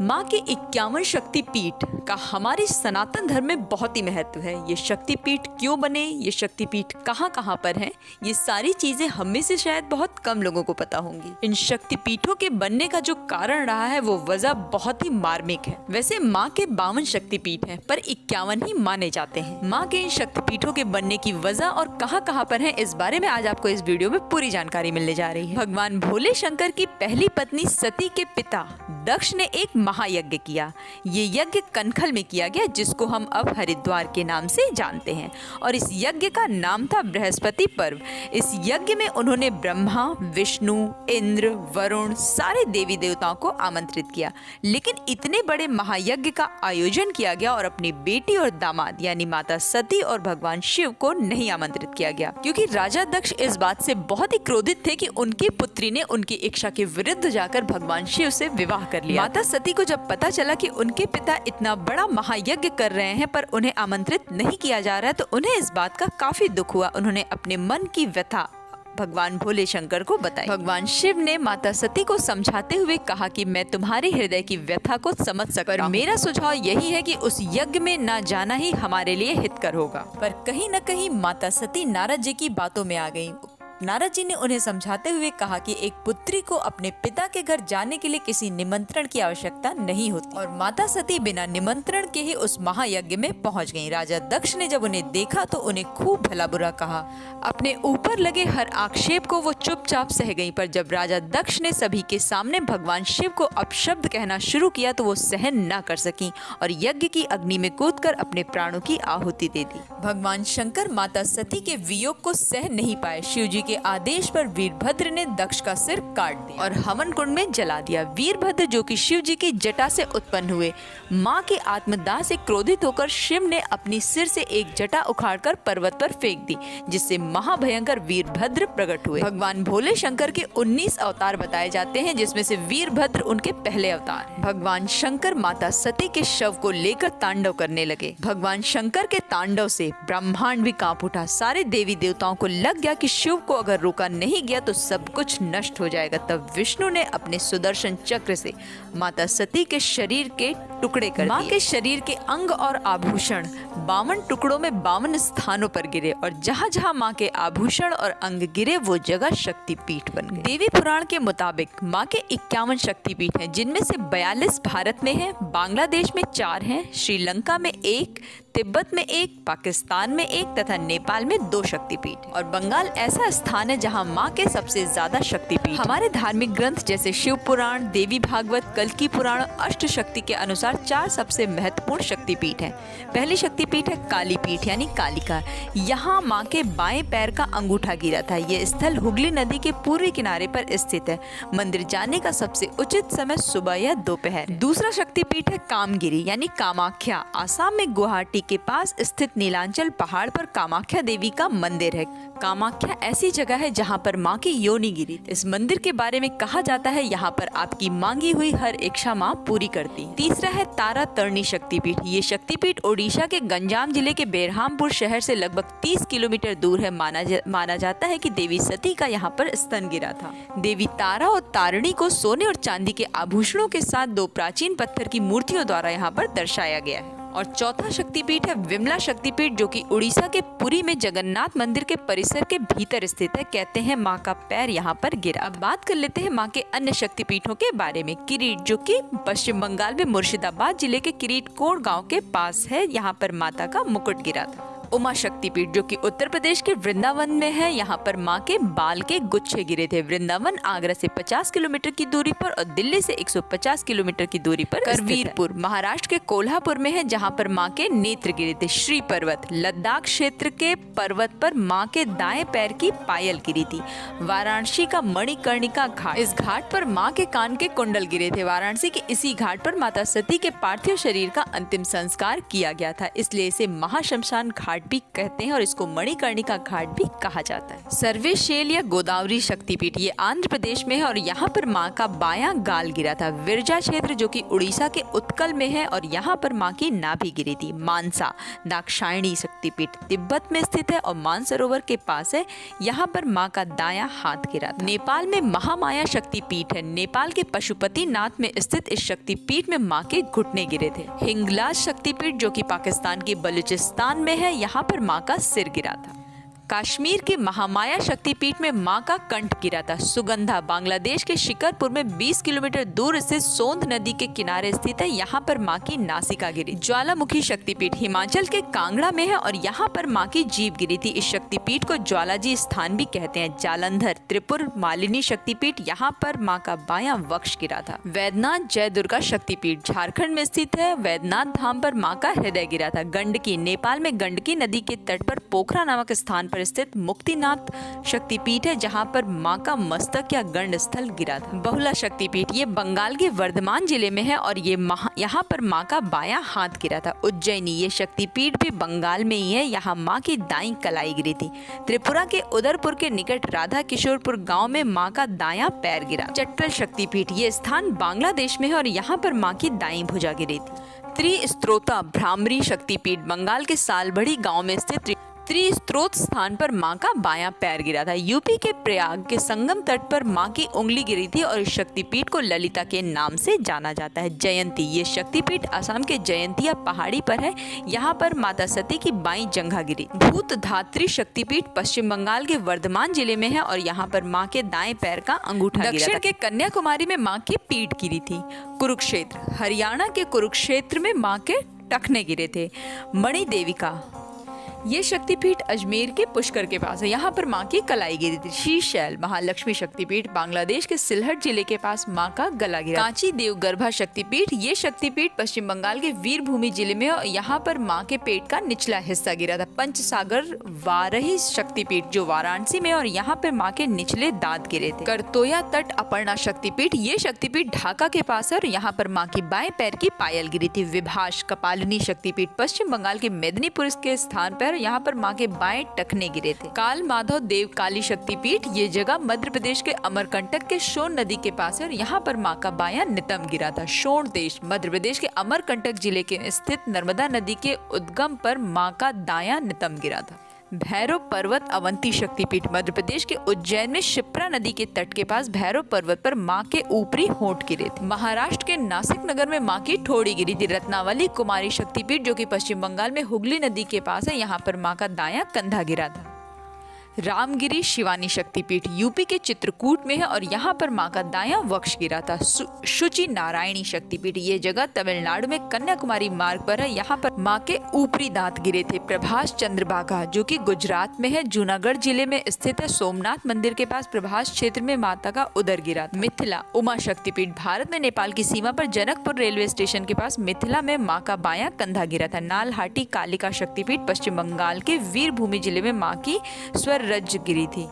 माँ के 51 शक्तिपीठ का हमारे सनातन धर्म में बहुत ही महत्व है। ये शक्तिपीठ क्यों बने, ये शक्तिपीठ कहाँ कहाँ पर हैं, ये सारी चीजें हम में से शायद बहुत कम लोगों को पता होंगी। इन शक्तिपीठों के बनने का जो कारण रहा है वो वजह बहुत ही मार्मिक है। वैसे माँ के 52 शक्तिपीठ हैं, पर 51 ही माने जाते हैं। माँ के इन शक्तिपीठों के बनने की वजह और कहाँ कहाँ पर है, इस बारे में आज आपको इस वीडियो में पूरी जानकारी मिलने जा रही है। भगवान भोले शंकर की पहली पत्नी सती के पिता दक्ष ने एक महायज्ञ किया। ये यज्ञ कनखल में किया गया, जिसको हम अब हरिद्वार के नाम से जानते हैं, और इस यज्ञ का नाम था बृहस्पति पर्व। इस यज्ञ में उन्होंने ब्रह्मा, विष्णु, इंद्र, वरुण सारे देवी देवताओं को आमंत्रित किया। लेकिन इतने बड़े महायज्ञ का आयोजन किया गया और अपनी बेटी और दामाद यानी माता सती और भगवान शिव को नहीं आमंत्रित किया गया, क्योंकि राजा दक्ष इस बात से बहुत ही क्रोधित थे कि उनकी पुत्री ने उनकी इच्छा के विरुद्ध जाकर भगवान शिव से विवाह कर लिया। माता सती को जब पता चला कि उनके पिता इतना बड़ा महायज्ञ कर रहे हैं पर उन्हें आमंत्रित नहीं किया जा रहा है, तो उन्हें इस बात का काफी दुख हुआ। उन्होंने अपने मन की व्यथा भगवान भोले शंकर को बताई। भगवान शिव ने माता सती को समझाते हुए कहा कि मैं तुम्हारे हृदय की व्यथा को समझ सकता हूं, मेरा सुझाव यही है कि उस यज्ञ में न जाना ही हमारे लिए हितकर होगा। पर कहीं न कहीं माता सती नारद जी की बातों में आ गयी। नारद जी ने उन्हें समझाते हुए कहा कि एक पुत्री को अपने पिता के घर जाने के लिए किसी निमंत्रण की आवश्यकता नहीं होती, और माता सती बिना निमंत्रण के ही उस महायज्ञ में पहुंच गईं। राजा दक्ष ने जब उन्हें देखा तो उन्हें खूब भला बुरा कहा। अपने ऊपर लगे हर आक्षेप को वो चुपचाप सह गईं, पर जब राजा दक्ष ने सभी के सामने भगवान शिव को अपशब्द कहना शुरू किया तो वो सहन न कर सकी और यज्ञ की अग्नि में कूदकर अपने प्राणों की आहुति दे दी। भगवान शंकर माता सती के वियोग को सह नहीं पाए। शिव जी के आदेश पर वीरभद्र ने दक्ष का सिर काट दिया और हवन कुंड में जला दिया। वीरभद्र जो कि शिव जी की जटा से उत्पन्न हुए, माँ के आत्मदाह से क्रोधित होकर शिव ने अपनी सिर से एक जटा उखाड़कर पर्वत पर फेंक दी, जिससे महाभयंकर वीरभद्र प्रकट हुए। भगवान भोले शंकर के 19 अवतार बताए जाते हैं, जिसमें से वीरभद्र उनके पहले अवतार हैं। भगवान शंकर माता सती के शव को लेकर तांडव करने लगे। भगवान शंकर के तांडव से ब्रह्मांड भी कांप उठा। सारे देवी देवताओं को लग गया कि शिव को अगर रोका नहीं गया तो सब कुछ नष्ट हो जाएगा। तब विष्णु ने अपने सुदर्शन चक्र से माता सती के शरीर के टुकड़े कर दिए। माँ के शरीर के अंग और आभूषण 52 टुकड़ों में 52 स्थानों पर गिरे, और जहाँ जहाँ माँ के आभूषण और अंग गिरे वो जगह शक्तिपीठ बन गई। देवी पुराण के मुताबिक माँ के 51 शक्तिपीठ हैं, जिनमें से 42 भारत में हैं, बांग्लादेश में 4 हैं, श्रीलंका में 1, तिब्बत में 1, पाकिस्तान में 1 तथा नेपाल में 2 शक्तिपीठ। और बंगाल ऐसा स्थान है जहां मां के सबसे ज्यादा शक्तिपीठ। हमारे धार्मिक ग्रंथ जैसे शिव पुराण, देवी भागवत, कल्की पुराण, अष्ट शक्ति के अनुसार 4 सबसे महत्वपूर्ण शक्तिपीठ हैं। पहली शक्तिपीठ है काली पीठ यानी कालिका। यहाँ माँ के बाएं पैर का अंगूठा गिरा था। ये स्थल हुगली नदी के पूर्वी किनारे पर स्थित है। मंदिर जाने का सबसे उचित समय सुबह या दोपहर। दूसरा शक्तिपीठ है कामगिरी यानी कामाख्या। आसाम में गुवाहाटी के पास स्थित नीलांचल पहाड़ पर कामाख्या देवी का मंदिर है। कामाख्या ऐसी जगह है जहाँ पर माँ की योनि गिरी। इस मंदिर के बारे में कहा जाता है यहाँ पर आपकी मांगी हुई हर इच्छा माँ पूरी करती। तीसरा है तारा तरणी शक्तिपीठ। ये शक्तिपीठ ओडिशा के गंजाम जिले के बेरहामपुर शहर से लगभग 30 किलोमीटर दूर है। माना जाता है कि देवी सती का यहाँ पर स्तन गिरा था। देवी तारा और तारिणी को सोने और चांदी के आभूषणों के साथ 2 प्राचीन पत्थर की मूर्तियों द्वारा यहाँ पर दर्शाया गया है। और चौथा शक्तिपीठ है विमला शक्तिपीठ, जो कि उड़ीसा के पुरी में जगन्नाथ मंदिर के परिसर के भीतर स्थित है। कहते हैं माँ का पैर यहाँ पर गिरा। अब बात कर लेते हैं माँ के अन्य शक्तिपीठों के बारे में। किरीट, जो कि पश्चिम बंगाल में मुर्शिदाबाद जिले के किरीट कोण गांव के पास है, यहाँ पर माता का मुकुट गिरा था। उमा शक्तिपीठ, जो कि उत्तर प्रदेश के वृंदावन में है, यहाँ पर माँ के बाल के गुच्छे गिरे थे। वृंदावन आगरा से 50 किलोमीटर की दूरी पर और दिल्ली से 150 किलोमीटर की दूरी पर। करवीरपुर महाराष्ट्र के कोल्हापुर में है, जहाँ पर माँ के नेत्र गिरे थे। श्री पर्वत लद्दाख क्षेत्र के पर्वत पर माँ के दाएं पैर की पायल गिरी थी। वाराणसी का मणिकर्णिका घाट, इस घाट पर माँ के कान के कुंडल गिरे थे। वाराणसी के इसी घाट पर माता सती के पार्थिव शरीर का अंतिम संस्कार किया गया था, इसलिए इसे महाशमशान घाट घाट भी कहते हैं और इसको मणिकर्णिका घाट भी कहा जाता है। सर्वेशेल या गोदावरी शक्तिपीठ ये आंध्र प्रदेश में है और यहाँ पर माँ का बायां गाल गिरा था। विरजा क्षेत्र जो कि उड़ीसा के उत्कल में है और यहाँ पर माँ की नाभि गिरी थी। मानसा दाक्षायणी शक्तिपीठ तिब्बत में स्थित है और मानसरोवर के पास है। यहाँ पर माँ का दायां हाथ गिरा था। नेपाल में महामाया शक्तिपीठ है। नेपाल के पशुपतिनाथ में स्थित इस शक्तिपीठ में माँ के घुटने गिरे थे। हिंगलाज शक्तिपीठ जो कि पाकिस्तान के बलूचिस्तान में है, यहाँ पर माँ का सिर गिरा था। कश्मीर के महामाया शक्तिपीठ में मां का कंठ गिरा था। सुगंधा बांग्लादेश के शिकरपुर में 20 किलोमीटर दूर स्थित सोंध नदी के किनारे स्थित है। यहाँ पर मां की नासिका गिरी। ज्वालामुखी शक्तिपीठ हिमाचल के कांगड़ा में है और यहाँ पर मां की जीभ गिरी थी। इस शक्तिपीठ को ज्वालाजी स्थान भी कहते हैं। जालंधर त्रिपुर मालिनी शक्तिपीठ, यहाँ पर मां का बायां वक्ष गिरा था। वैद्यनाथ जय दुर्गा शक्तिपीठ झारखंड में स्थित है। वैद्यनाथ धाम पर मां का हृदय गिरा था। गंडकी नेपाल में गंडकी नदी के तट पर पोखरा नामक स्थान पर स्थित मुक्तिनाथ शक्तिपीठ है, जहां पर मां का मस्तक या गंड स्थल गिरा था। बहुला शक्तिपीठ ये बंगाल के वर्धमान जिले में है और ये यहाँ पर मां का बायां हाथ गिरा था। उज्जैनी ये शक्तिपीठ भी बंगाल में ही है। यहाँ मां की दाईं कलाई गिरी थी। त्रिपुरा के उदयपुर के निकट राधा किशोरपुर गांव में मां का दायां पैर गिरा। चट्टल शक्तिपीठ ये स्थान बांग्लादेश में है और यहाँ पर मां की दाईं भुजा गिरी थी। त्रिस्त्रोता भ्रामरी शक्तिपीठ बंगाल के सालबड़ी गांव में स्थित त्रिस्त्रोत स्थान पर मां का बायां पैर गिरा था। यूपी के प्रयाग के संगम तट पर मां की उंगली गिरी थी और इस शक्तिपीठ को ललिता के नाम से जाना जाता है। जयंती ये शक्तिपीठ असम के जयंतिया पहाड़ी पर है। यहाँ पर माता सती की बाईं जंघा गिरी। भूतधात्री शक्तिपीठ पश्चिम बंगाल के वर्धमान जिले में है और यहाँ पर मां के दाएं पैर का अंगूठा गिरा। दक्षिण के कन्याकुमारी में मां की पीठ गिरी थी। कुरुक्षेत्र हरियाणा के कुरुक्षेत्र में मां के टखने गिरे थे। मणिदेविका ये शक्तिपीठ अजमेर के पुष्कर के पास है। यहाँ पर मां की कलाई गिरी थी। शीशैल महालक्ष्मी शक्तिपीठ बांग्लादेश के सिलहट जिले के पास मां का गला गिरा। कांची देवगर्भा शक्तिपीठ ये शक्तिपीठ पश्चिम बंगाल के वीरभूमि जिले में और यहाँ पर मां के पेट का निचला हिस्सा गिरा था। पंचसागर वारही शक्तिपीठ जो वाराणसी में और यहाँ पर मां के निचले दांत गिरे थे। करतोया तट अपर्णा शक्तिपीठ ये शक्तिपीठ ढाका के पास है और यहाँ पर मां की बाएं पैर की पायल गिरी थी। विभाष कपालिनी शक्तिपीठ पश्चिम बंगाल के मेदिनीपुर के स्थान पर यहाँ पर मां के बाएं टखने गिरे थे। काल माधव देव काली शक्तिपीठ ये जगह मध्य प्रदेश के अमरकंटक के सोन नदी के पास है और यहाँ पर मां का बायां नितंब गिरा था। सोन देश मध्य प्रदेश के अमरकंटक जिले के स्थित नर्मदा नदी के उद्गम पर मां का दायां नितंब गिरा था। भैरव पर्वत अवंती शक्तिपीठ मध्य प्रदेश के उज्जैन में शिप्रा नदी के तट के पास भैरव पर्वत पर मां के ऊपरी होंठ गिरे थे। महाराष्ट्र के नासिक नगर में मां की ठोड़ी गिरी थी। रत्नावली कुमारी शक्तिपीठ जो कि पश्चिम बंगाल में हुगली नदी के पास है, यहाँ पर मां का दायां कंधा गिरा था। रामगिरी शिवानी शक्तिपीठ यूपी के चित्रकूट में है और यहाँ पर मां का दायां वक्ष गिरा था। शुचि नारायणी शक्तिपीठ ये जगह तमिलनाडु में कन्याकुमारी मार्ग पर है। यहाँ पर मां के ऊपरी दांत गिरे थे। प्रभास चंद्रभागा जो कि गुजरात में है, जूनागढ़ जिले में स्थित है। सोमनाथ मंदिर के पास प्रभास क्षेत्र में माता का उदर गिरा था। मिथिला उमा शक्तिपीठ भारत में नेपाल की सीमा पर जनकपुर रेलवे स्टेशन के पास मिथिला में मां का बायां कंधा गिरा था। नालहाटी कालिका शक्तिपीठ पश्चिम बंगाल के वीरभूमि जिले में मां की स्वर रज गिरी थी।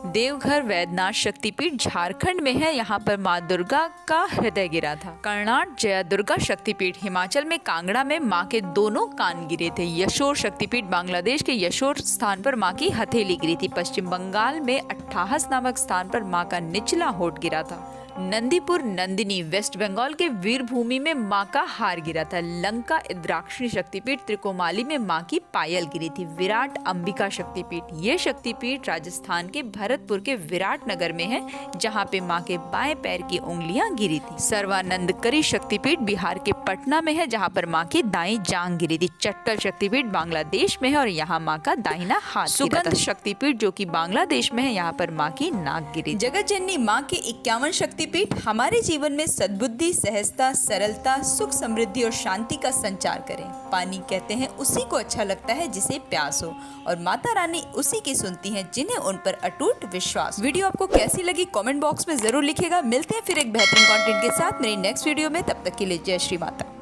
देवघर वैद्यनाथ शक्तिपीठ झारखंड में है। यहाँ पर मां दुर्गा का हृदय गिरा था। कर्नाट जय दुर्गा शक्तिपीठ हिमाचल में कांगड़ा में मां के दोनों कान गिरे थे। यशोर शक्तिपीठ बांग्लादेश के यशोर स्थान पर मां की हथेली गिरी थी। पश्चिम बंगाल में अट्ठाहस नामक स्थान पर मां का निचला होंठ गिरा था। नंदीपुर नंदिनी वेस्ट बंगाल के वीरभूमि में मां का हार गिरा था। लंका इंद्राक्षी शक्तिपीठ त्रिकोमाली में मां की पायल गिरी थी। विराट अंबिका शक्तिपीठ ये शक्तिपीठ राजस्थान के भरतपुर के विराट नगर में है, जहां पे मां के बाएं पैर की उंगलियां गिरी थी। सर्वानंदकरी शक्तिपीठ बिहार के पटना में है, जहां पर मां की दाईं जांग गिरी थी। चट्टल शक्तिपीठ बांग्लादेश में है और यहाँ मां का दाहिना हाथ। सुगंध शक्तिपीठ जो कि बांग्लादेश में है, यहाँ पर मां की नाक गिरी। जगत जननी मां के 51 शक्तिपीठ हमारे जीवन में सद्बुद्धि, सहजता, सरलता, सुख, समृद्धि और शांति का संचार करें। पानी कहते हैं उसी को अच्छा लगता है जिसे प्यास हो, और माता रानी उसी की सुनती हैं जिन्हें उन पर अटूट विश्वास। वीडियो आपको कैसी लगी कमेंट बॉक्स में जरूर लिखिएगा। मिलते हैं फिर एक बेहतरीन कंटेंट के साथ मेरी नेक्स्ट वीडियो में। तब तक के लिए जय श्री माता।